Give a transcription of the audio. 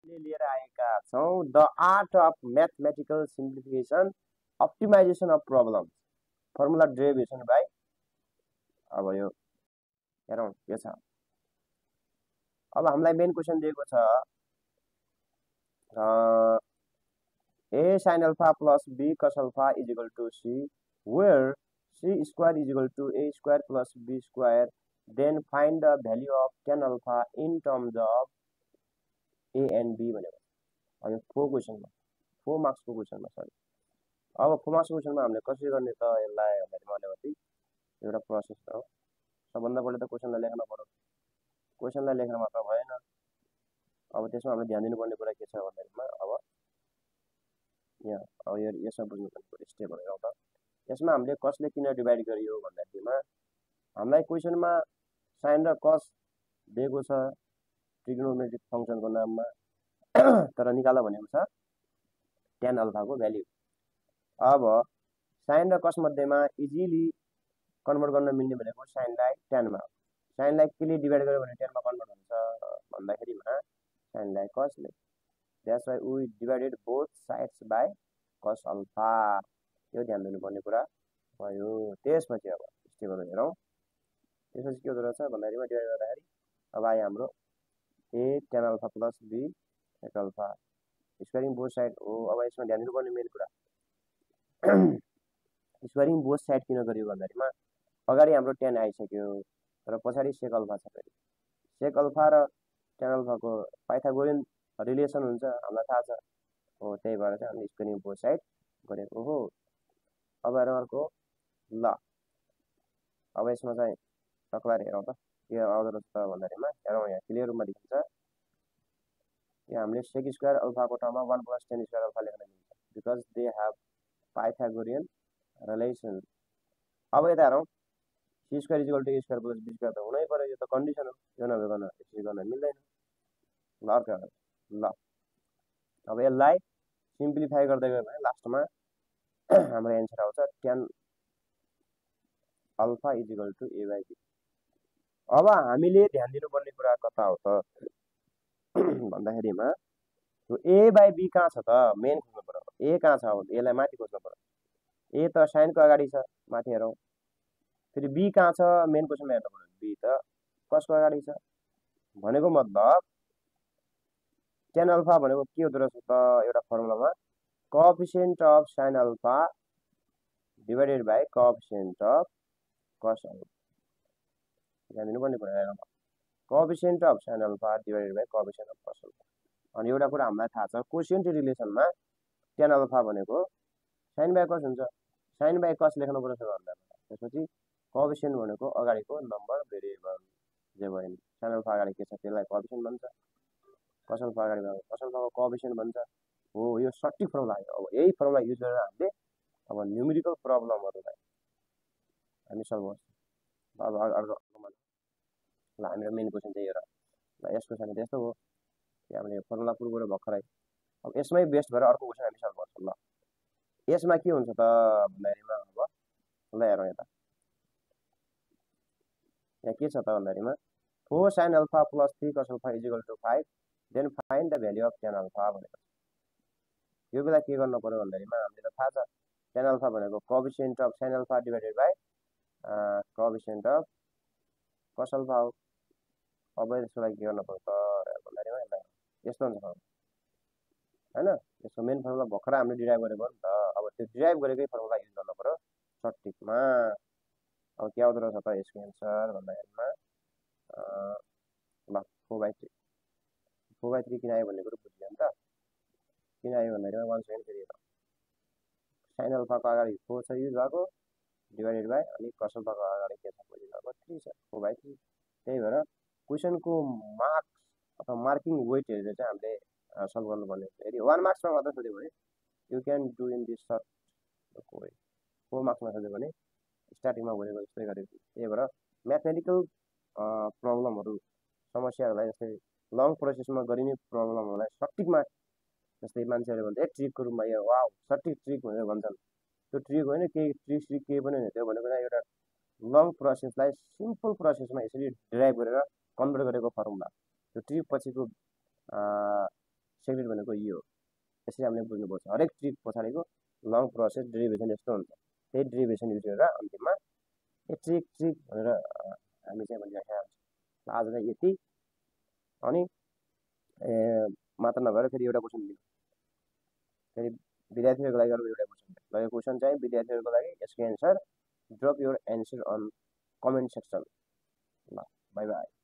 लिएर आएका छौं the art of mathematical simplification optimisation of problems formula derivation by अब यो हेरौँ के छ। अब हामीलाई मेन क्वेसन दिएको छ a sin alpha plus b cos alpha is equal to c where c square is equal to a square plus b square, then find the value of tan alpha in terms of a and b भनेको अनि 4 क्वेसनमा 4 मार्क्सको क्वेसनमा sorry. अब 4 मार्क्सको क्वेसनमा हामीले कसरी गर्ने त यसलाई भन्दाखेरि अलिकति एउटा प्रोसेस हो। सबभन्दा पहिले त क्वेसनलाई लेख्न पर्यो, क्वेसनलाई लेख्न मात्र भएन। अब त्यसमा हामीले ध्यान दिनुपर्ने कुरा के छ भन्दाखेरिमा अब यहाँ अब यो यसमा बुझ्नुपर्ने स्टेपहरु हेरौँ त। यसमा हामीले कसले किन डिभाइड गरियो भन्दाखेरिमा हामीलाई क्वेसनमा sin र cos दिएको छ ट्रिग्नोमेट्रिक फंक्सनको नाममा तर निकाल भनेको छ tan अल्फा को भ्यालु। अब sin र cos मध्येमा इजिली कन्भर्ट गर्न मिल्ने भनेको sin लाई tan मा, sin लाई केले डिभाइड गर्यो भने tan मा कन्भर्ट हुन्छ भन्दाखेरिमा sin लाई cos ले, that's why we divided both sides by cos alpha। यो ध्यान दिनुपर्ने कुरा भयो। त्यसपछि अब स्टेपहरु हेरौँ। त्यसपछि के हुँदो रहेछ भन्दाखेरिमा डिभाइड गर्दाखेरि अब आयो हाम्रो a tan alpha plus b sec alpha squaring both side हो। अब यसमा ध्यान दिनुपर्ने मेन कुरा स्क्वायरिङ बोथ साइड किन गरियो भन्दाखेरिमा अगाडि हाम्रो tan आइसक्यो तर पछाडि sec alpha छ। फेरि sec alpha र tan alpha को पाइथागोरियन रिलेसन हुन्छ हामीलाई थाहा छ हो, त्यही भएर चाहिँ हामीले स्क्वायरिङ बोथ साइड गरेको हो। अब हेरौँ अर्को ल। अब यसमा चाहिँ टक्कर हेरौँ त के आउँदो रहेछ त भन्दाखेरिमा हेरौँ। यहाँ क्लियर रूपमा देखिन्छ यहाँ हामीले sec स्क्वायर अल्फा को टर्ममा 1 plus tan स्क्वायर अल्फा लेख्न मिल्छ because they have Pythagorean relation. अब यता हेरौँ c square is equal to a square plus b square त हुनै पर्यो, यो त कन्डिसन हो, यो नभइकन यसरी गर्न मिल्दैन। ल अर्को ल। अब यसलाई सिम्प्लिफाई गर्दै गयो भने लास्टमा हाम्रो एन्सर आउँछ tan alpha is equal to a by b। अब हामीले ध्यान दिनुपर्ने कुरा कता हो त भन्दाखेरिमा यो a बाई b कहाँ छ त मेन खोज्नु पर्यो। a कहाँ छ अब यसलाई माथि खोज्नु पर्यो। a त sin को अगाडि छ माथि हेरौँ। फेरि b कहाँ छ मेन क्वेसनमा हेर्नु पर्यो। b त cos को अगाडि छ भनेको मतलब tan अल्फा भनेको के हुँदो रहेछ त एउटा फर्मुलामा coefficient of sin alpha divided by coefficient of cos alpha. ध्यान दिनुपर्ने कुरा हेरौँ coefficient of sin alpha divided by coefficient of cos alpha. अनि एउटा कुरा हामीलाई थाहा छ कोसिएन्ट रिलेसनमा tan अल्फा भनेको sin बाइ cos हुन्छ, sin बाइ cos लेख्नु पर्छ भन्दा त्यसपछि कोएफिसिएन्ट भनेको अगाडिको नम्बर भेरिएबल जे भयो नि sin अल्फा अगाडि के छ त्यसलाई कोएफिसिएन्ट भन्छ, cos अल्फा अगाडि भएको cos अल्फा को कोएफिसिएन्ट भन्छ हो। यो सटिक फर्मुला हो। अब यही फर्मुला युज गरेर हामीले अब न्यूमेरिकल प्रब्लमहरुलाई हामी सल्भ गर्छौं। अब अर्को ल हाम्रो मेन क्वेशन चाहिँ हेर ल। यसको चाहिँ त्यस्तो हो हामीले फर्मुला प्रुभ गरेर भर्खरै अब यसमै बेस्ड भएर अर्को क्वेशन हामी सल्भ गर्छौं। ल यसमा के हुन्छ त भन्दाखेरिमा अब ल हेरौँ यता यहाँ के छ त भन्दाखेरिमा 4 sin alpha plus 3 cos alpha is equal to 5 then find the value of tan alpha भनेको छ। यो बेला के गर्नु पर्यो भन्दाखेरिमा हामीले थाहा छ tan alpha भनेको coefficient of sin alpha divided by coefficient of cos alpha हो। अब यसलाई के गर्नु पर्छ त भन्दाखेरिमा यस्तो हुन्छ हैन। यसको मेन फर्मुला भर्खरै हामीले डिराइभ गरेको हो नि त। अब त्यो डिराइभ गरेकै फर्मुला युज गर्नु पर्यो सटिकमा। अब के आउँदो रहेछ त यसको एन्सर भन्दाखेरिमा ल 4/3 4/3 किन आयो भन्ने कुरा बुझियो नि त। किन आयो भन्दाखेरिमा 1 सेकेन्ड फेरि हेरौँ। sin अल्फा को अगाडि 4 छ युज भएको डिवाइडेड बाइ अनि cos अल्फा को अगाडि के छ युज भएको 3 छ 4/3। त्यही भएर क्वेशनको मार्क्स अथवा मार्किङ वेट हेरेर चाहिँ हामीले सल्भ गर्नुपर्ने हुन्छ। यदि 1 मार्क्समा मात्र सोध्यो भने you can do in this short way. 4 मार्क्समा सोध्यो भने स्टार्टिङमा भनेको जस्तै गरेको। त्यही भएर म्याथमेटिकल प्रब्लमहरु समस्याहरुलाई जस्तै लङ प्रोसेसमा गरिने प्रब्लमहरुलाई सटिकमा जस्तै मान्छेहरुले भन्छ ए ट्रिकको रूपमा यो वाउ सटिक ट्रिक भनेर भन्छन्। त्यो ट्रिक होइन केही ट्रिक केही पनि होइन, त्यो भनेको एउटा लङ प्रोसेसलाई सिम्पल प्रोसेसमा यसरी डिराइभ गरेर कन्भर्ट गरेको फर्मुला। त्यो ट्रिक पछिको सिक्रेट भनेको यो यसरी हामीले बुझ्नुपर्छ हरेक ट्रिक पछाडिको लङ प्रोसेस डेरिभेसन यस्तो हुन्छ त्यही डेरिभेसन युज गरेर अन्तिममा यो ट्रिक ट्रिक भनेर हामी चाहिँ भनिराखेका हुन्छ आजलाई यति अनि मात्र नभएर फेरि एउटा क्वेसन दिनु फेरि विद्यार्थीहरूको लागि अरू एउटा क्वेसन ल यो क्वेसन चाहिँ विद्यार्थीहरूको लागि यसको answer drop your answer on comment section ल बाई बाई